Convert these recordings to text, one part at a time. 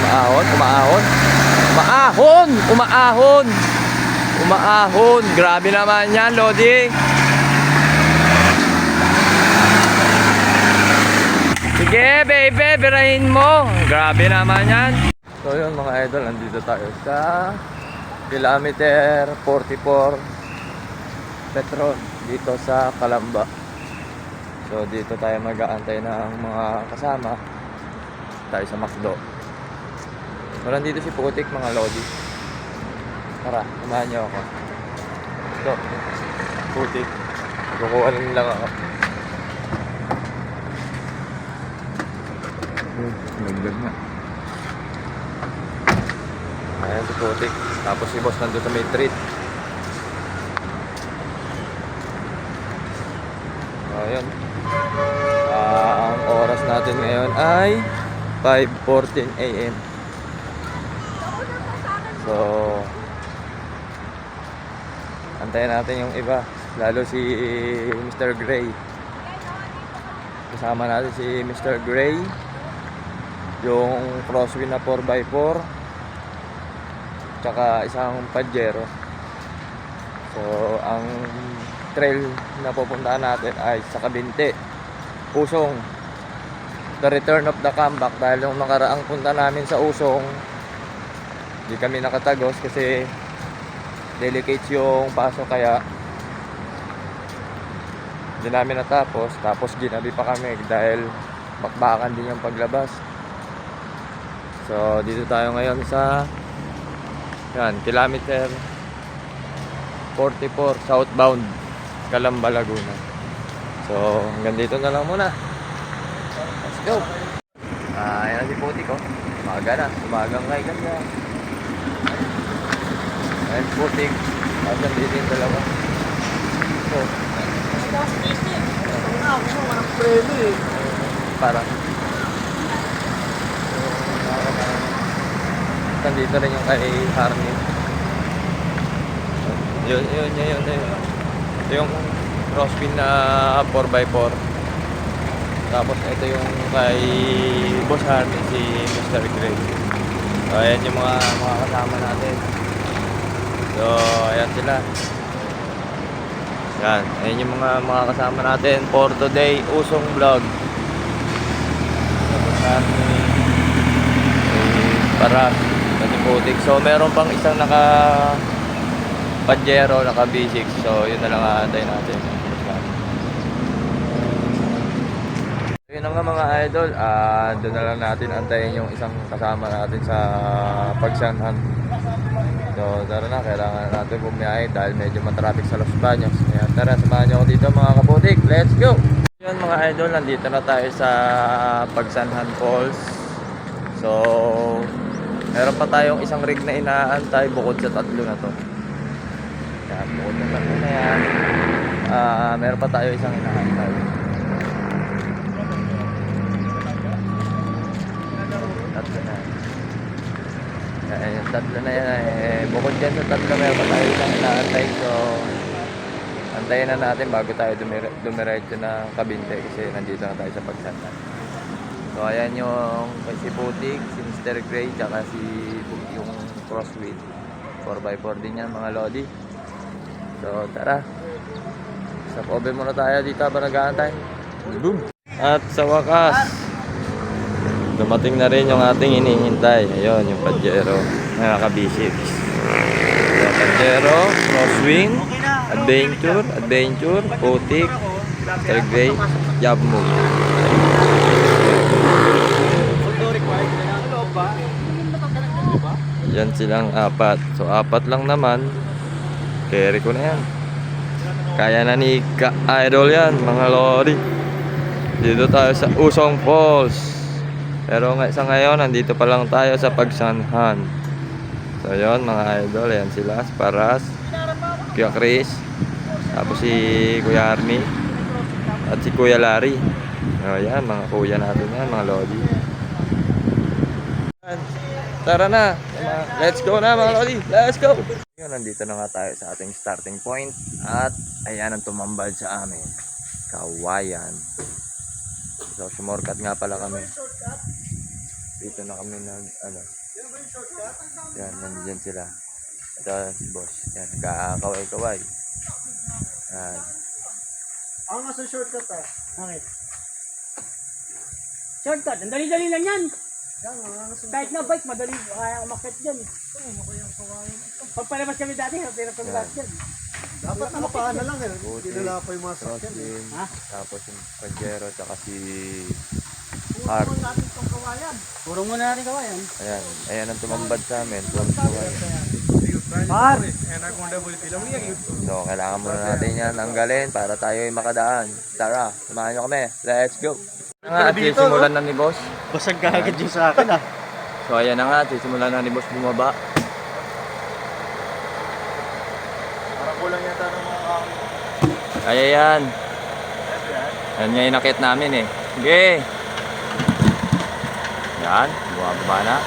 Umaahon, umaahon. Umaahon, umaahon. Umaahon. Grabe naman yan, Lodi. Sige, baby, birahin mo. Grabe naman yan. So yun mga idol, nandito tayo sa kilometer 44 Petron dito sa Calamba. So dito tayo mag-aantay ng mga kasama tayo sa McDo. So nandito si Putik mga Lodi. Tara, samahan niyo ako. So, Putik. Kukuha lang ako. Nagdag na. Ayan si Putik. Tapos si boss nandun sa may treat. Ayan. Ang oras natin ngayon ay 5:14 AM. So, antayin natin yung iba. Lalo si Mr. Gray. Kasama natin si Mr. Gray. Yung crosswind na 4x4. Tsaka isang Pajero. So, ang trail na pupuntahan natin ay sa Kabinte, Usong, the return of the comeback. Dahil yung nakaraang punta namin sa Usong, hindi kami nakatagos kasi delicate yung paso, kaya hindi namin natapos. Tapos ginabi pa kami dahil bakbakan din yung paglabas. So dito tayo ngayon sa kilometer 44 southbound Calamba, Laguna. So hanggang dito na lang muna. Let's go. Ayan si Putik ko. Umaga na. Umagang kay ganda. Ayan si Putik. Ayan dito yung dalawa. So parang nandito rin yung kay Harney. Yun. Ito yung crosswind na 4x4. Tapos ito yung kay Boss Harney, si Mr. Gray. So ayan yung mga kasama natin. So ayan sila. Ayan yung mga kasama natin for today Usong Vlog. Boss Harney, para Putik. So meron pang isang naka Pajero, naka B6. So yun na lang aantay natin. Yun na nga mga idol, doon na lang natin antayin yung isang kasama natin sa Pagsanhan. So tara na, kailangan natin bumiyahe dahil medyo matraffic sa Los Baños. Kaya tara, samahan nyo ako dito mga kaputik. Let's go! Yun mga idol, nandito na tayo sa Pagsanhan Falls. So meron pa tayong isang rig na inaantay bukod sa tatlo na to. Yan, bukod sa tatlo na yan, meron pa tayo isang inaantay. Tatlo na. Yung tatlo na yan, bukod dyan sa tatlo, meron pa tayo isang inaantay. So antayin na natin bago tayo dumiretso ng Kabinte kasi nandito na tayo sa Pagsanhan. So ayan yung si Putik, si Mr. Gray, tsaka yung crosswind 4x4 din yan mga Lodi. So tara, stop over muna tayo dito habang nag-aantay. Boom! At sa wakas, dumating na rin yung ating inihintay. Ayun yung Pajero na naka-B6. So Pajero, crosswind, adventure, Putik, Mr. Gray, job move. Yan silang apat. So apat lang naman, carry ko na yan. Kaya na ni Ka-Idol yan mga Lodi. Dito tayo sa Usong Falls. Pero sa ngayon nandito pa lang tayo sa Pagsanhan. So yun mga idol, yan sila, Paras, Kuya Chris, tapos si Kuya Army at si Kuya Larry. O yan, mga kuya natin yan mga Lodi. Tara na, let's go na mga Lodi, let's go! Yun, nandito na nga tayo sa ating starting point. At ayan ang tumambal sa amin, Kawayan. So sumorkat nga pala kami. Dito na kami ano. Yan, nandiyan sila. Ito si boss. Yan, nagkakaway-kaway. Yan. Ako nga sa shortcut ah. Bakit? Shortcut, ang dali-dali lang yan. Yan, nga sa Kahit na bike, madali kaya umakyat dyan. ano ko yung kawain. Pagpalabas kami dati, pero kami lahat dyan. Dapat nakapaan na lang eh. Buti, Dinala pa yung mga sakyan. Crosswind, Ha? tapos yung Pajero, tsaka si Puro Harp. natin itong kawayan. Puro muna natin kawayan. Ayan, ayan ang tumambad sa amin. Tuwang-tuwang. Par! So, kailangan muna natin yan anggalin para tayo ay makadaan. Tara, samahan nyo kami. Let's go! Nga, at simulan na ni boss. Basag kagad yung sa akin ah. So, ayan na nga, simulan na ni boss bumaba. Parang kulang yata ng mga kami. Kaya yan. Yan nga inakit namin eh. Sige! Yan, bumababa na.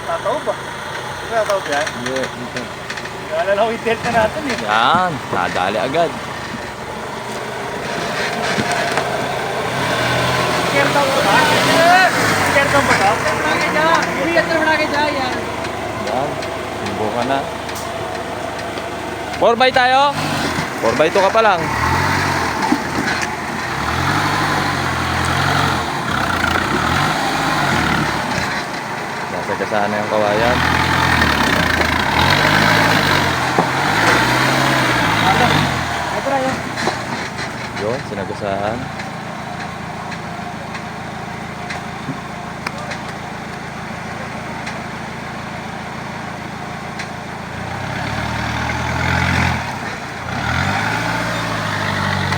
Tataw ba? Hindi ba tataw yan? Hindi, dito. Naalala ko yung delta natin eh. Yan, nadali agad. Kertaw ba? Kertaw ba daw? Umigat na malaki dyan yan. Yan, sumbukan na. 4x tayo? 4x2 ka pa lang. Sasagasaan na yung kawayan. Ito na yun. Yun, sinagasaan.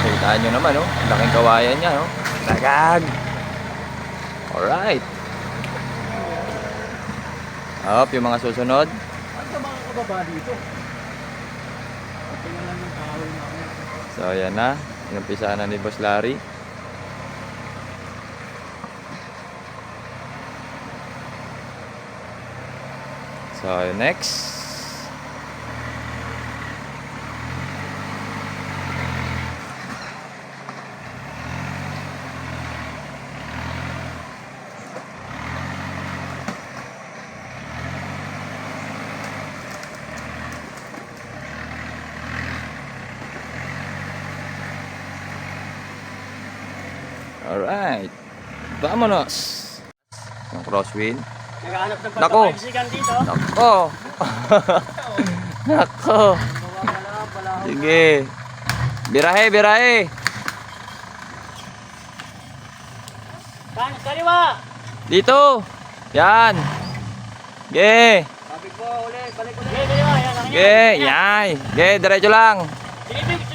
Kitaan nyo naman, oh. Ang laking kawayan niya, oh. Tagag! Alright. Up, yung mga susunod. Ano sa mga kababa dito? Tingnan lang ng kahoy na ako. So, ayan na. Inumpisa na ni Boss Larry. So, next. Alright. Vamonos. Yung crosswind. Naghahanap ng Nako. pagkakaibigan dito. Nako. Nako. Sige. Birahe, birahe. Kaliwa! Dito. Yan. Ge. Sabi ko ulit, balik ulit. Kaliwa, yan. Ge. Yay. Ge, diretso lang.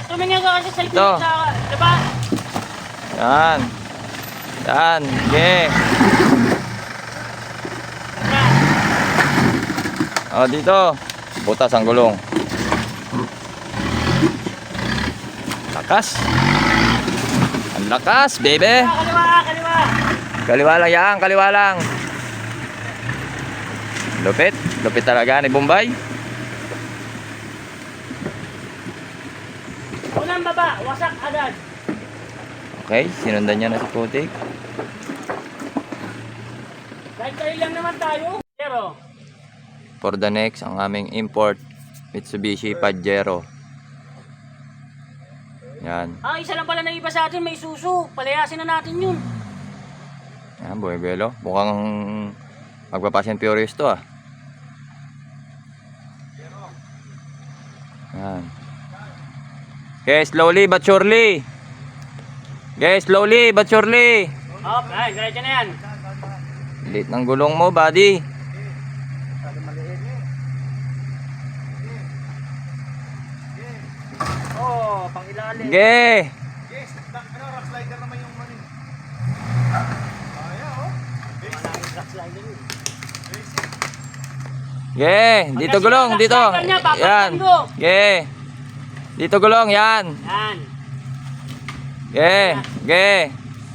Tumingin ka kasi sa Ito. likod sa, diba? Yan. Yan. Ge. Oh, dito. Butas ang gulong. Lakas. Ang lakas, baby. Kaliwa, kaliwa. Kaliwa lang yan, kaliwa lang. Lupit. Lupit talaga ni Bombay. Unang baba, wasak agad. Okay, sinundan niya na si Putik. Kahit tayo lang naman tayo. Pero, For the next, ang aming import Mitsubishi Pajero. Yan. isa lang pala na iba sa atin, may suso. Palayasin na natin yun. Yan, buwebelo. Mukhang magpa-Fast and Furious to ah. Yan. Okay, slowly but surely. Okay, slowly but surely. Hop, ay, diretso na yan. Lit ng gulong mo, buddy. Oh, pang ilalim. Okay. Yes, ano, rock slider naman yung money. Ayan oh. Malaking truck slider yun. Okay, dito gulong, dito. Yan. Okay. Dito gulong, yan. Yan. Okay, okay.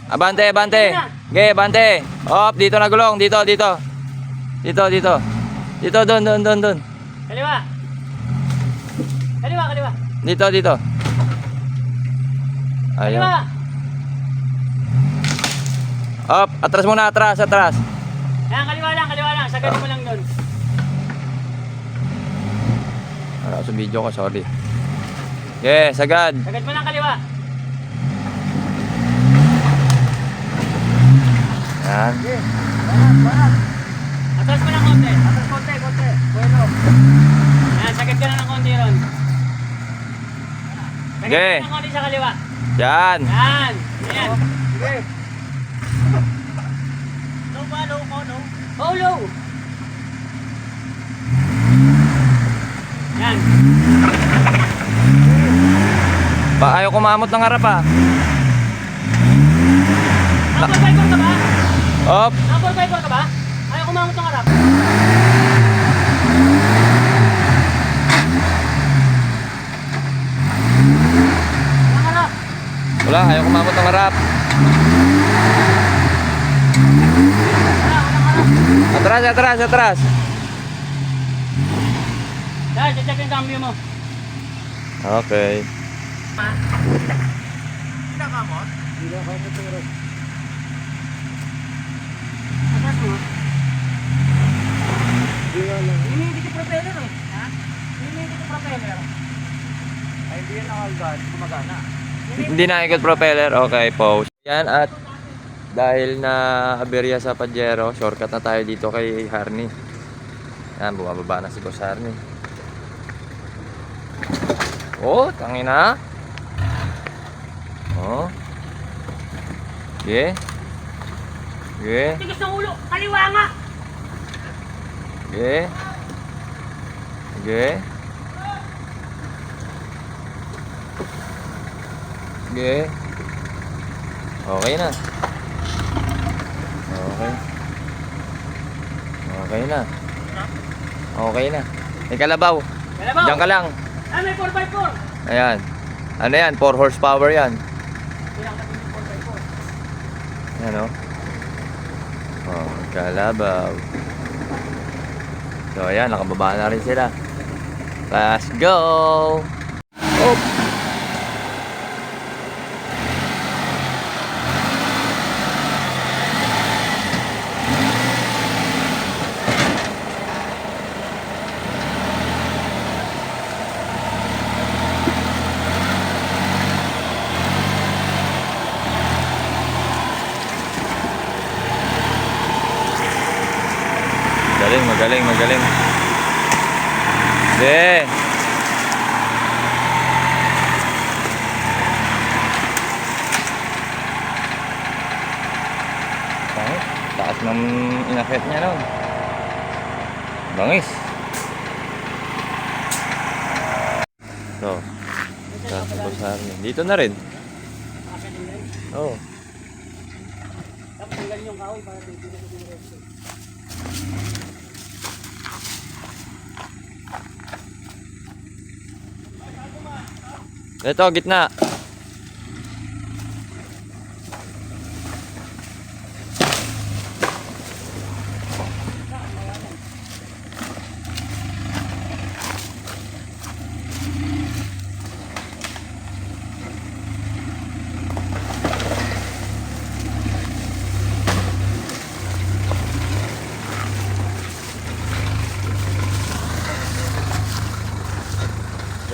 Abante, abante. Okay, abante. Hop, dito na gulong, dito, dito. Dito, dito. Dito, doon. Kaliwa. Kaliwa. Dito, dito. Ayun. Kaliwa. Up, atras muna, atras. Yan, kaliwa lang. Sagadin mo lang doon. Wala sa video ko, sorry. Okay, sagad. Sagad mo lang kaliwa. Yan. Atras mo lang konti. Bueno. Yan, sagad ka lang ng konti ron. Sagad Okay. ka ng konti sa kaliwa. Yan. Yan. Sige. Low ba? Low ko, no? Oh, low. Yan. Ayaw kumamot ng harap ah. Number 5 ka ba? Up. Number 5 ka ba? Ayaw kumamot ng harap. Ang harap. Wala, ayaw kumamot ng harap. Walang harap. Atras. Dahil, check yung cambio mo. Okay. Pinakamot? Atras mo. Hindi ko propeller eh. Ha? Hindi ko propeller. Ay, hindi yan nakagad. Gumagana. Hindi na ikot propeller. Okay, pause. Yan at dahil na aberya sa Pajero, shortcut na tayo dito kay Harney. Yan, bumababa na si Boss Harney. Oh, tangina. Oh. Yeah. Tigas ng ulo. Kaliwa nga. Okay. Okay na. Okay na. May kalabaw. Kalabaw. Diyan ka lang. Ah, may 4x4. Ayan. Ano yan? 4 horsepower yan. Pinakatabi yung 4x4. Ayan o. Oh, kalabaw. So ayan, nakababa na rin sila. Let's go! Oh! Magaling. Hindi. Taas ng inakit niya nun. Bangis. So, tapos dito na rin. Oh. Tapos tanggalin yung kahoy para dito sa diretso. Ito, gitna.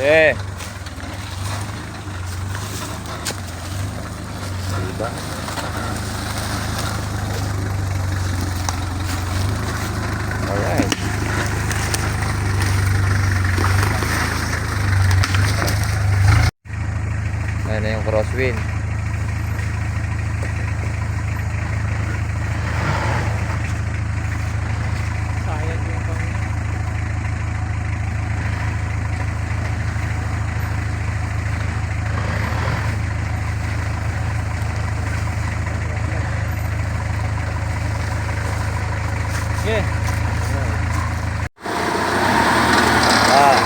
Eh. Diba? Alright. Ayan na yung crosswind. Sayang yung pang... Yeah. Ah.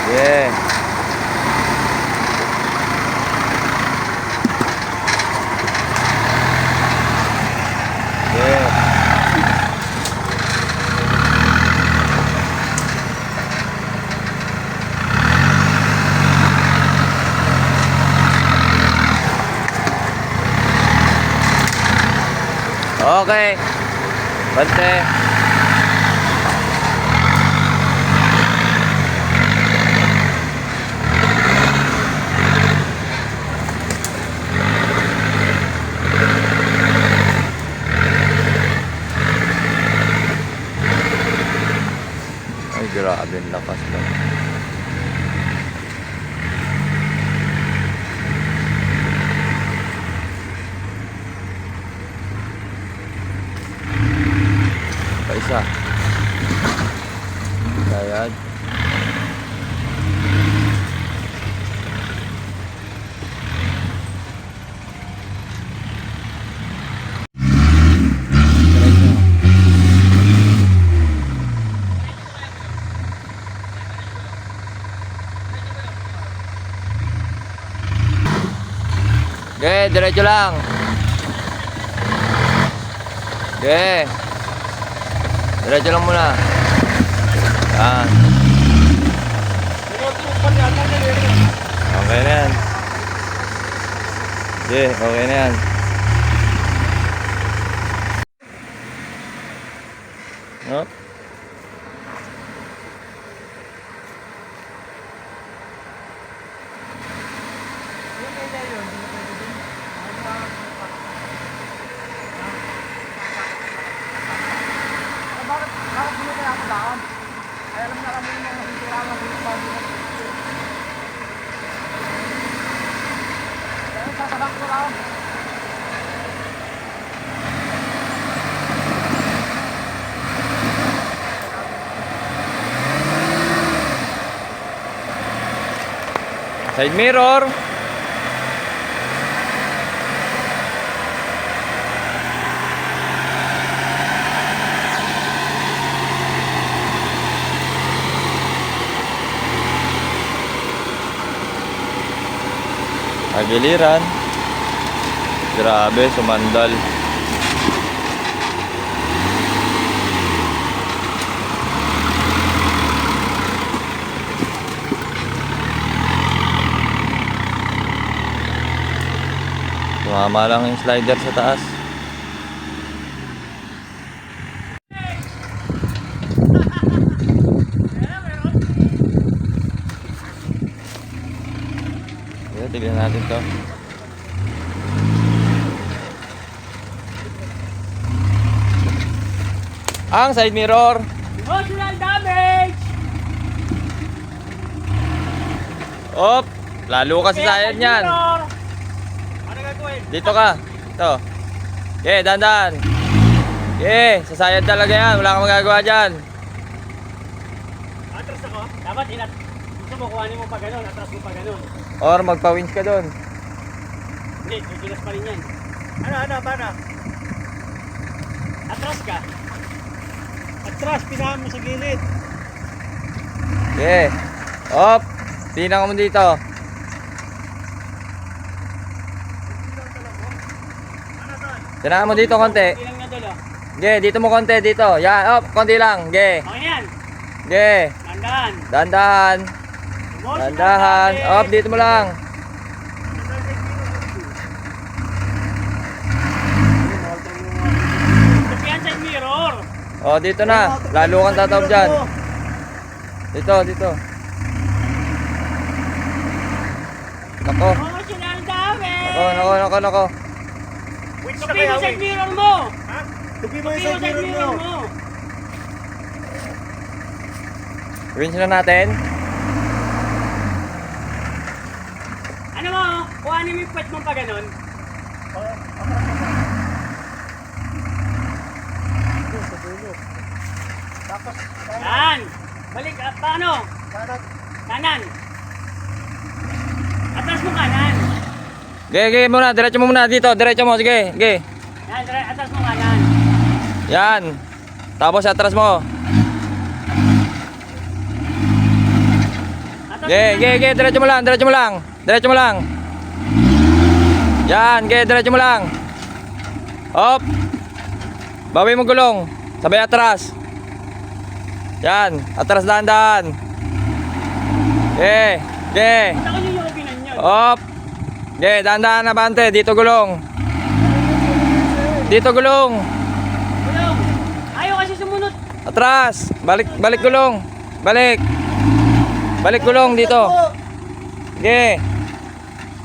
Yeah. Okay. Bante. Ay, grabe ang lakas to. Pa isa. Ayan. Okay, diretso lang. Okay. Diretso lang muna. Yan. Okay na yan. Okay, okay na yan. No? Bakit hindi kaya ako daan? Ay, alam na kami yung hintura ng bago. Kaya sasadang ko lang. Side mirror. Agiliran. Grabe, sumandal. Tumama lang yung slider sa taas. Tignan natin to. Ang side mirror. Emotional damage! Op, lalo kasi sayad niyan. Ano gagawin? Dito ka. Ito. Okay, dandan. Okay, sasayad talaga yan. Wala kang magagawa dyan. Atras ako. Dapat gusto mo kuhanin mo pa ganun. Atras mo pa ganun. Or magpa-winch ka doon. Hindi, tutulas pa rin yan. Paano? Atras ka. Atras, pinahan mo sa gilid. Okay. Op, tinang mo dito. Tinangan mo dito konti. Hindi lang na dulo. Okay, dito mo konti dito. Yan, op, konti lang. Okay. Okay yan. Okay. Tandaan. Dandahan. Emotional Dandahan. damage. Op, dito mo lang. Tupian sa mirror. Oh, dito na. Lalo kang tatawag dyan. Dito, dito. Nako. Emotional damage. Nako. Which na Tupi kaya, mo sa wait? mirror mo. Ha? Tupi mo Tupi yung mo sa sa mirror mirror mo. mo. Winch na natin. Ano mo? Kuhanin mo yung puwet mo pa ganun. Tapos, Yan. Balik. Paano? kanan. Kanan. Atras mo kanan. Okay, muna. Diretso mo muna dito. Diretso mo. Sige. Okay. Yan. Atras mo kanan. Yan. Tapos atras mo. Atras Okay. Diretso mo lang. Diretso mo lang. Yan. Okay, diretso mo lang. Hop. Bawi mo gulong. Sabay atras. Yan. Atras dahan-dahan. Okay. Ako yung opinan yun. Hop. Okay, dahan-dahan na bante. Dito gulong. Atras. Balik gulong. Balik. Balik gulong dito. Sige.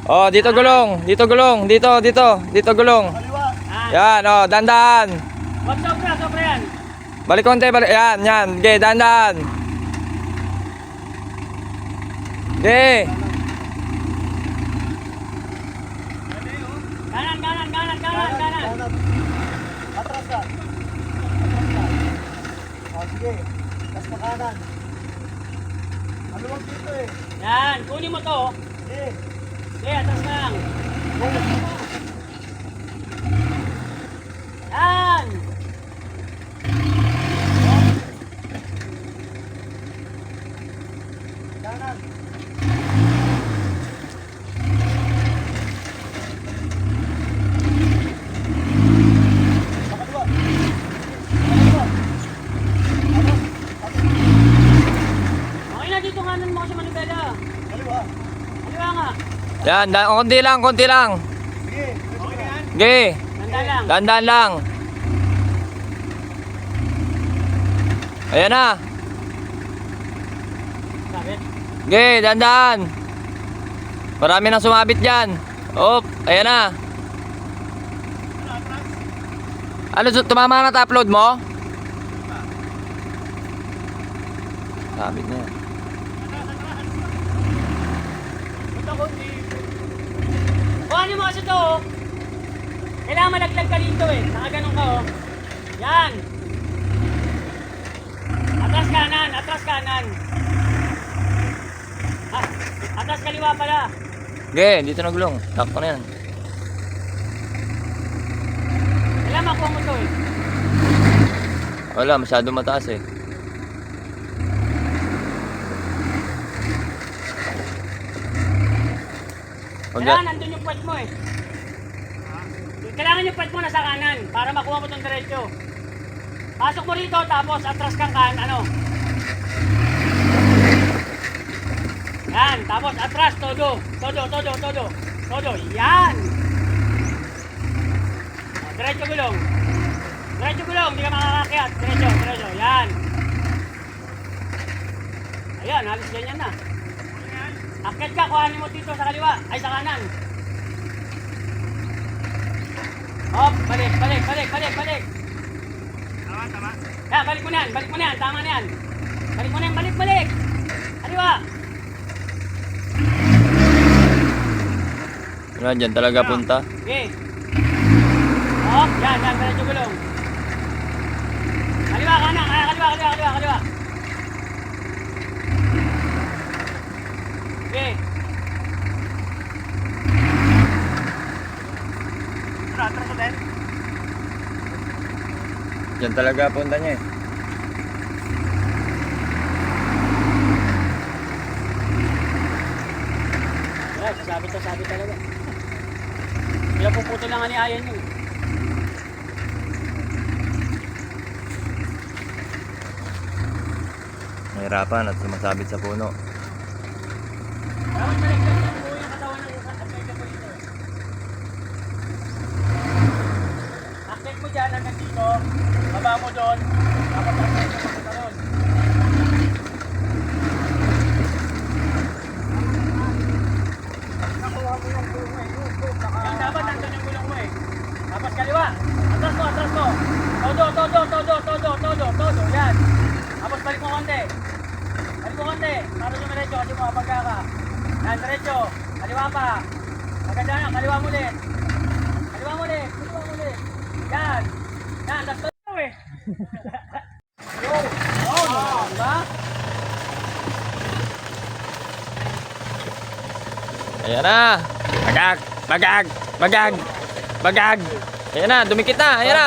Oh, dito gulong. Dito gulong. Dito gulong. Yan, oh, dandan. Wag sobra yan. Balik konti, balik. Yan. Sige, dandan. Sige. Kanan. Atras ka. O, sige. Tas makanan. Maluwag dito eh. Yan, kunin mo to. Sige. Sige, atras na lang. Yan. Kanan. Pakaliwa. Pakaliwa. Okay na, dito kanan mo sa manibela. Kaliwa. Kaliwa nga. Yan, konti lang. Sige. Okay na yan. Sige. Tanda lang. Dandan lang. Ayan na. Sabit. Sige, dandan. Marami nang sumabit dyan. Op, ayan na. Ano, tumama na upload mo? Sabit na yan. Kuhanin mo kasi to, oh. Kailangan malaglag ka dito eh. Nakaganon ka, oh. Yan. Atras kanan. Ah, atras kaliwa pala. Sige, dito na gulong. Takpo na yan. Kailangan makuha mo to eh. Wala, masyado mataas eh. Kailangan nandun yung puwet mo eh. Kailangan yung puwet mo nasa kanan para makuha mo itong diretso. Pasok mo rito tapos atras kang ano. Yan, tapos atras, todo. Yan. Diretso gulong, hindi ka makakakyat. Diretso, yan. Ayan, halos ganyan na. Akyat ka, kuhanin mo dito sa kaliwa, ay sa kanan. Hop, balik. Tama. Yan, balik mo na yan, tama na yan. Balik. Kaliwa. Ano, dyan talaga punta. Okay. Hop, yan, diretso gulong. Kaliwa, kanan, kaliwa. Okay. Atras ka din. Dyan talaga punta niya eh. Yan, sasabit talaga. Kaya puputo lang ani ayan yun. Nahirapan at sumasabit sa puno. Dapat maligyan yung buo yung katawan ng atletica po dito. Akit mo dyan hanggang dito, baba mo doon, dapat akit mo papunta doon. Yan, dapat nandun yung gulong mo eh. Tapos kaliwa, atras mo. Todo, yan. Tapos balik mo konti, para dumiretso kasi makapagka ka. Yan, diretso, kaliwa pa. Maganda na, kaliwa mo ulit. Yan, that's the way. Diba? Ayan na. Bagag. Ayan na, dumikit na. Ayan na.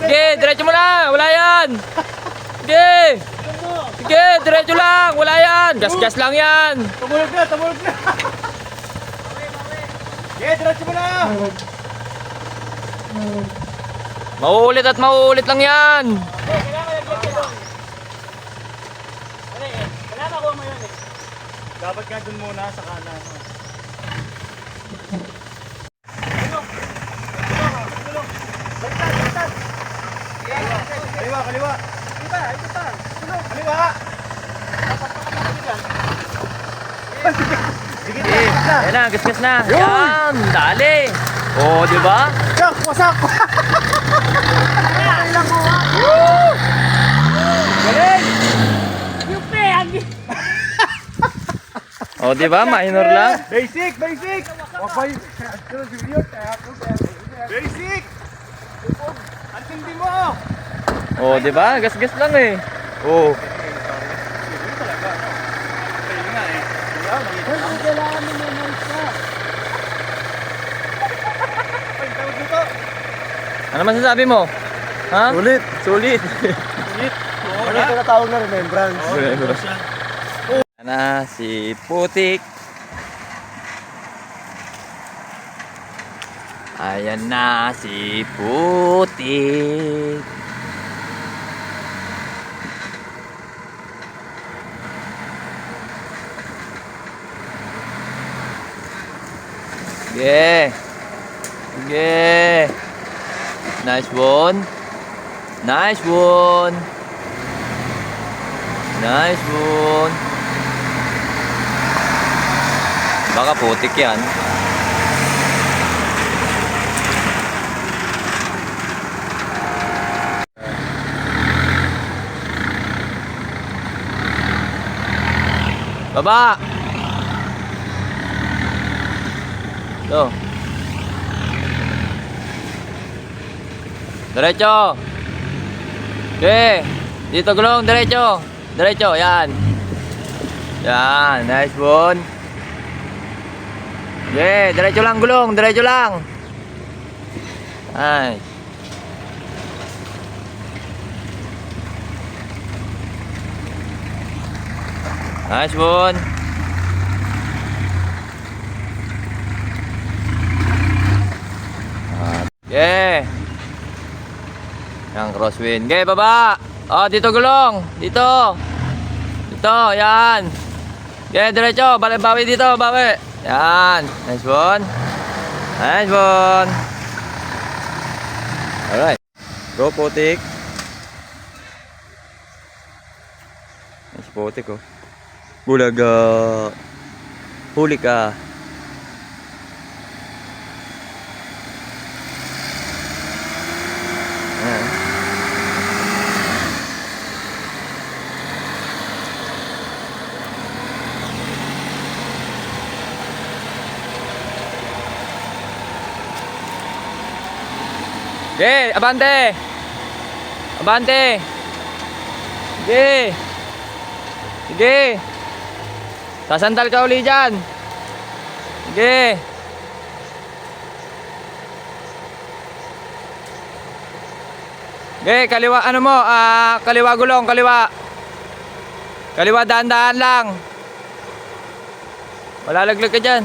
Sige, diretso mo lang. Wala yan. Sige, diretso lang. Wala yan. Gas lang yan. Tumulog na. Sige, diretso mo na. Mauulit lang yan. Kailangan lagyan ka doon. Kailangan makuha mo yun eh. Dapat ka dun muna sa kanan. Baliktad. Kaliwa. Ito pa. kaliwa. Sige. Ayan na, gas na. Yan, dali. Oh, di ba? Yak, wasak. Galing. Yupi! Oh, di ba? Minor lang. Basic. Okay. Basic. Ang tindi mo. Oh, di ba? Gas lang eh. Oh. Kailangan mo na nice ka. Ay, tawag dito. Ano masasabi mo? Ha? Sulit. Sulit. Ano ito natawag na remembrance? Na si Putik. Ayan na si Putik. Sige. Sige. Nice one. Nice one. Nice one. Baka putik yan. Baba! Ito. Diretso. Okay. Dito gulong, diretso. Diretso, yan. Yan, nice one. Okay, diretso lang gulong, diretso lang. Nice. Nice one. Okay. Yang crosswind. Okay, baba. Oh, dito gulong. Dito. Dito, yan. Okay, diretso. Bawi dito, bawi. Yan. Nice one. Nice one. Alright. Go, Putik. Nice Putik, oh. Bulaga. Huli ka. Ayan. Okay, abante. Abante. Sige. Sige. Sasandal ka uli dyan. Sige. Sige, kaliwa, ano mo, kaliwa gulong, kaliwa. Kaliwa, dahan-dahan lang. Malalaglag ka dyan.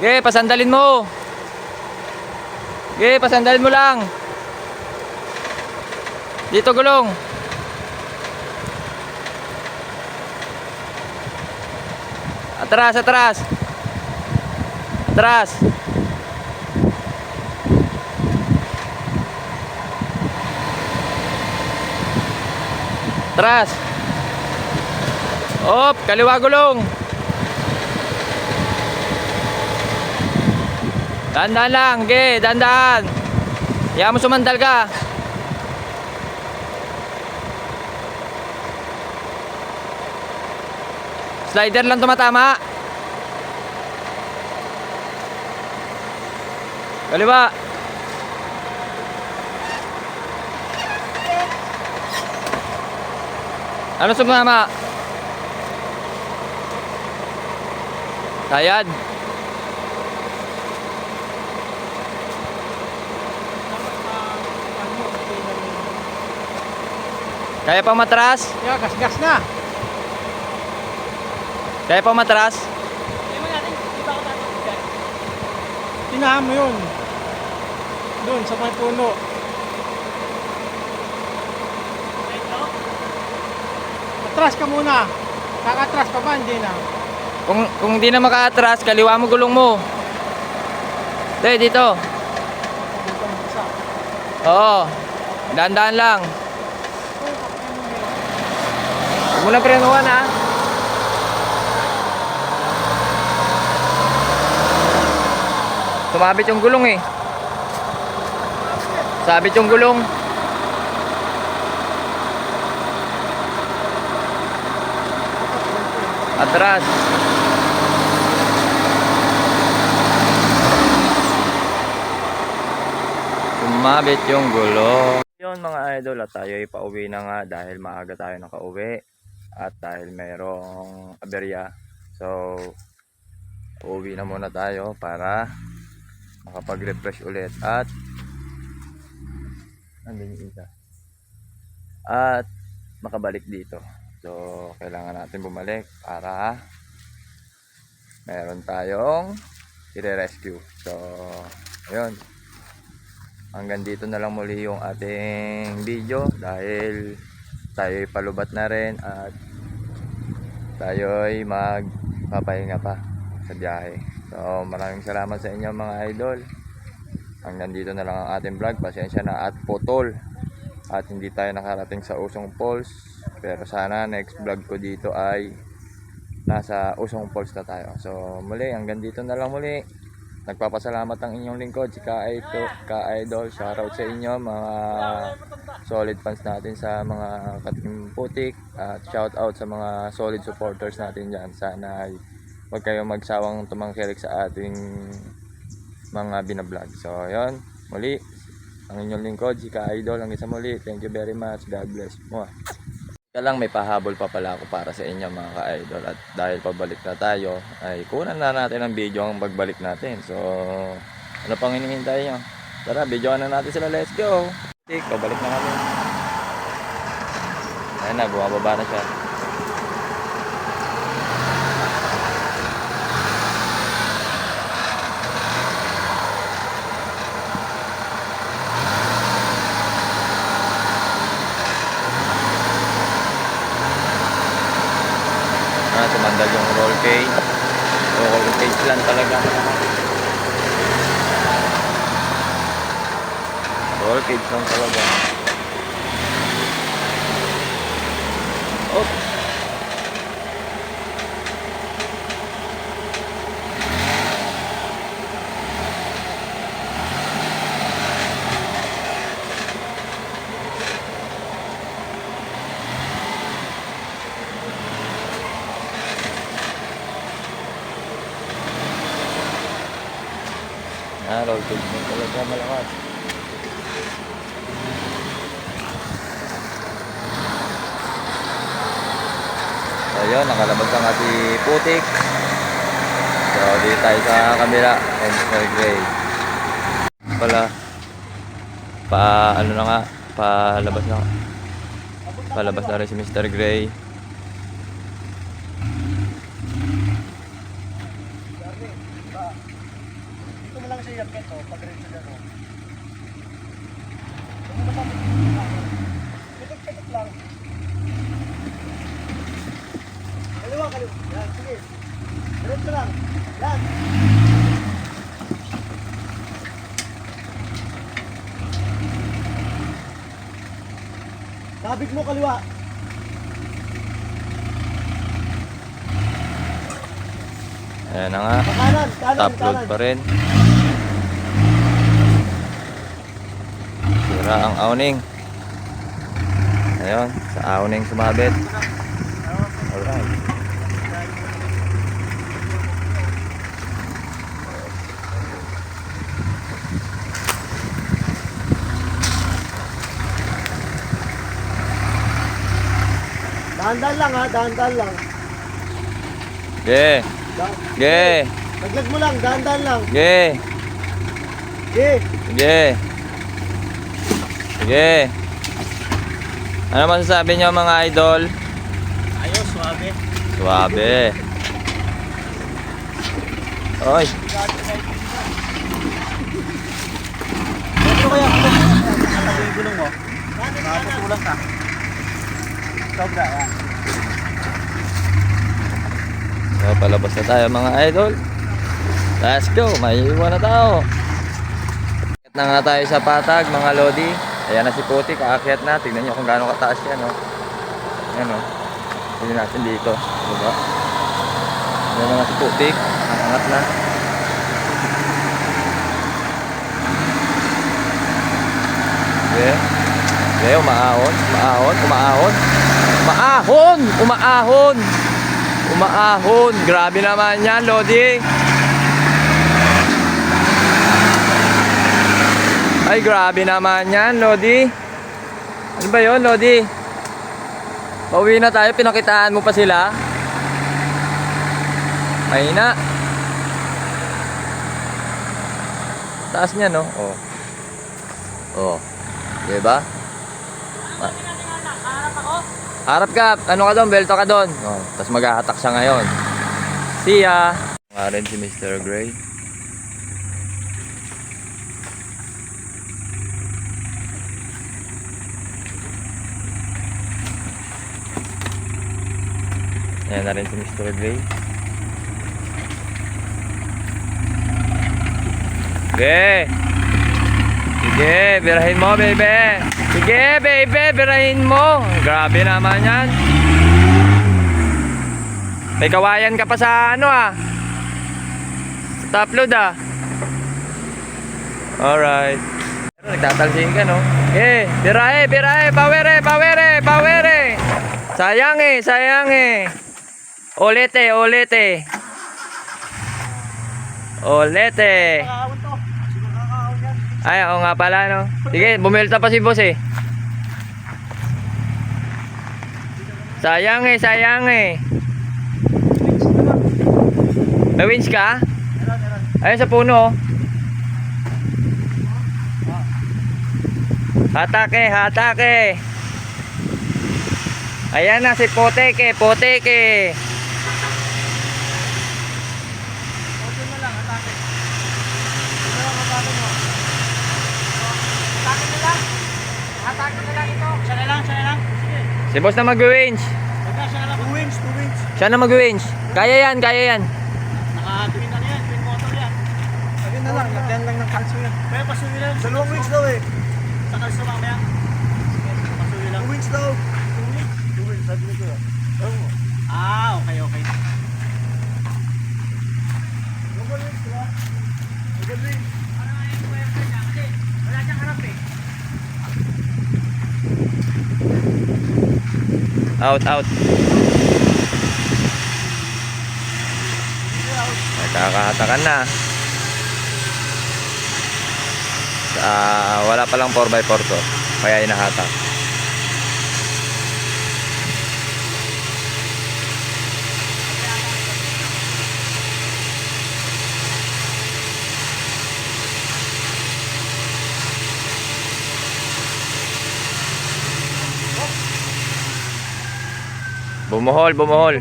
Sige, pasandalin mo. Sige, pasandalin mo lang. Dito gulong. Atras, atras. Atras. Atras. Op, kaliwa gulong. Dahan-dahan lang, okay, dahan-dahan. Kaya mo sumandal ka. Slider lang tumatama. Kaliwa. Ano sumama? Sayad. Kaya pa matras? Yeah, gas na. Kaya pa matras? Hindi mo natin, di ba ako tatapos? Tinahan mo yun. Doon, sa may puno. Ito? Atras ka muna. Kakatras pa ba? Hindi na. Kung di na maka-atras, kaliwa mo gulong mo. Dito. Dito ang isa. Oo. Dahan-dahan lang. Huwag mo lang prenuhan ha. Sumabit yung gulong eh. Sabit yung gulong. Atras. Sumabit yung gulong. Yun mga idol, at tayo ipauwi na nga dahil maaga tayo nakauwi at dahil mayroong aberya. So uuwi na muna tayo para makapag-refresh ulit at andun yung isa at makabalik dito. So kailangan natin bumalik para meron tayong i-rescue. So ayun, hanggang dito na lang muli yung ating video dahil tayo'y palubat na rin at tayo'y magpapahinga pa sa biyahe. So maraming salamat sa inyo mga idol. Hanggang dito na lang ang ating vlog. Pasensya na at putol at hindi tayo nakarating sa Usong Falls, pero sana next vlog ko dito ay nasa Usong Falls na tayo. So muli, hanggang dito na lang muli. Nagpapasalamat ang inyong lingkod, si Ka-Idol. Shoutout sa inyo mga solid fans natin sa mga Katim Putik, at shoutout sa mga solid supporters natin dyan. Sana ay huwag kayong magsawang tumangkilik sa ating mga binablog. So yun, muli ang inyong lingkod, si Ka-Idol. Hanggang sa muli, thank you very much. God bless mo. Kaya lang, may pahabol pa pala ako para sa inyo mga ka-idol, at dahil pabalik na tayo ay kunan na natin ang video ang pagbalik natin. So ano pang hinihintay nyo? Tara, videoan na natin sila. Let's go. Pabalik na kami. Ayun na, bumababa na siya. Tumandal yung roll cage. So, roll cage lang talaga. Roll cage lang talaga. Oh. Roll cage lang talaga malakas. So yun, nakalabas na nga si Putik. So dito tayo sa kamera, Mr. Gray. Pala ano na nga, palabas na rin si Mr. Gray. Kaliwa. Yan, sige. Diretso lang. Yan. Sabit mo kaliwa. Ayan na nga. Kanan, Top load kanan. pa rin. Sira ang awning. Ayun, sa awning sumabit. Alright. Dahan-dahan lang ha, dahan-dahan lang. Ge. Ge. Daglag mo lang, dahan-dahan lang. Ge. Ge. Ge. Ge. Ano masasabi niyo mga idol? Ayos, suabe. Suabe. Oy. Ano kaya ako? Ano yung gulong mo? Nakapasulang ka. Sobra, yan. So, palabas na tayo mga idol. Let's go, may iwan na tao. Na nga tayo sa patag mga lodi. Ayan na si Putik, aakyat na. Tignan nyo kung gaano kataas yan, oh. Ayan, oh. Tignan natin dito. Diba? Ayan na si Putik. Aangat na. Okay. Okay, umaahon. Umaahon. Umaahon. Umaahon! Umaahon! Umaahon! Grabe naman yan, Lodi. Ay, grabe naman yan, Lodi. Ano ba yun, Lodi? Pauwi na tayo, pinakitaan mo pa sila. Mahina. Taas niya, no? Oh. Oh. Diba? Harap ako. Harap ka. Ano ka doon? Belto ka doon. Oh. Tapos mag-a-attack siya ngayon. See ya! Nga rin si Mr. Gray. Ayan na rin si Mr. Gray. Sige! Sige, birahin mo, baby! Sige, baby, birahin mo! Grabe naman yan! May kawayan ka pa sa ano ah! Sa top load ah! Alright. Pero nagtatalsin ka, no? Eh, birahe, birahe! Pawere, pawere, pawere! Sayang eh, sayang eh! Olete, olete. Olete. Nakakahon to. Sino nakakahon yan? Ay, oo nga pala, no? Sige, bumilta pa si boss eh. Sayang eh, sayang eh. May winch ka? Ayun sa puno, oh. Hatake, hatake. Ayan na si Poteke, Poteke. Ocho na lang, atake. Ito lang, atake mo. Atake na lang. Atake na lang ito. Siya na lang, siya na lang. Sige. Si boss na mag-winch. Huwag siya na lang. Two wings, two wings. Siya na mag-winch. Kaya yan, kaya yan. Naka-twin ano yan, twin motor yan. Ayun na lang, lagyan lang ng kalso yan. Pero pasuwi lang. Dalawang wings daw eh. Sa kalso mamaya. Sige, pasuwi lang. Two wings daw. Two wings, sabi nito ah. Oo. Ah, okay, okay. Double wings, diba? Double wings. Ano nga yung puwerta niya? Kasi wala siyang harap eh. Out, out. Nakakahatakan na. Wala palang 4x4 to. Kaya inahatak. Bumuhol, bumuhol.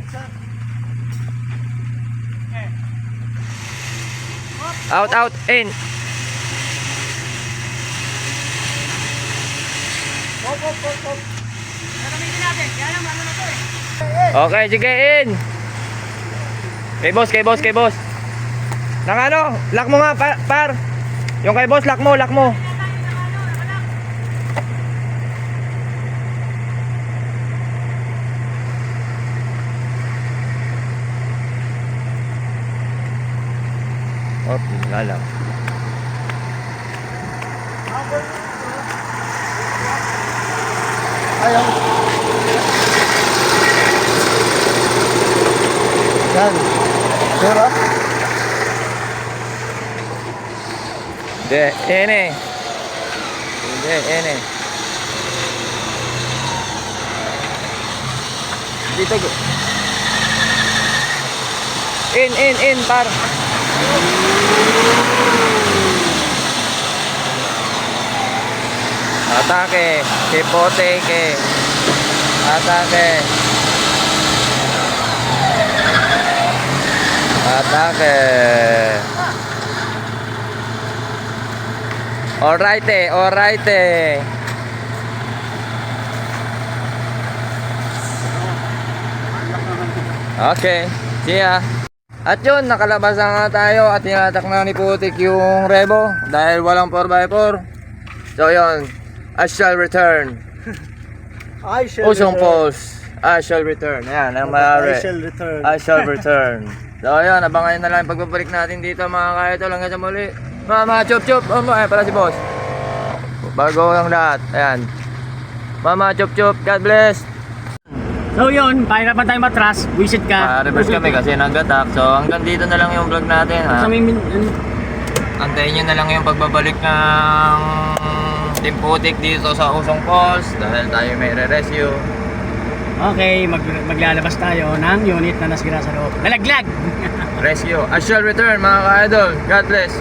Out, out, in. Hop, hop, hop, hop. Gagamitin natin. Kaya lang, ano na to eh. Okay, sige, in. Kay boss, kay boss, kay boss. Nang ano, lock mo nga, par. Yung kay boss, lock mo, lock mo. Oh, lalang. Ayaw. Yan. Sure ah? Hindi, ene. Hindi, ene. Dito go. In, par. Atake, Hipoteke. Atake. Atake. Alright eh, alright eh. Okay, see ya. At yun, nakalabas na nga tayo at tinatak na ni Putik yung Revo dahil walang 4x4. So yun, I shall return. I shall Usong return. Falls, I shall return. Ayan, ang mayari. I shall return. I shall return. So ayan, abangan nyo na lang yung pagbabalik natin dito mga ka-idol. Hanggang sa muli. Mama, chup chup. Ayan pala si boss. Bago ang lahat. Ayan. Mama, chup chup. God bless. So yun, pahirapan tayo matras, visit ka. Reverse kami kasi nagatak. So hanggang dito na lang yung vlog natin. Ha? Sa may Antayin nyo na lang yung pagbabalik ng Team Putik dito sa Usong Falls. Dahil tayo may re-rescue. Okay, maglalabas tayo ng unit na nasira sa loob. Nalaglag! Rescue. I shall return mga ka-idol. God bless.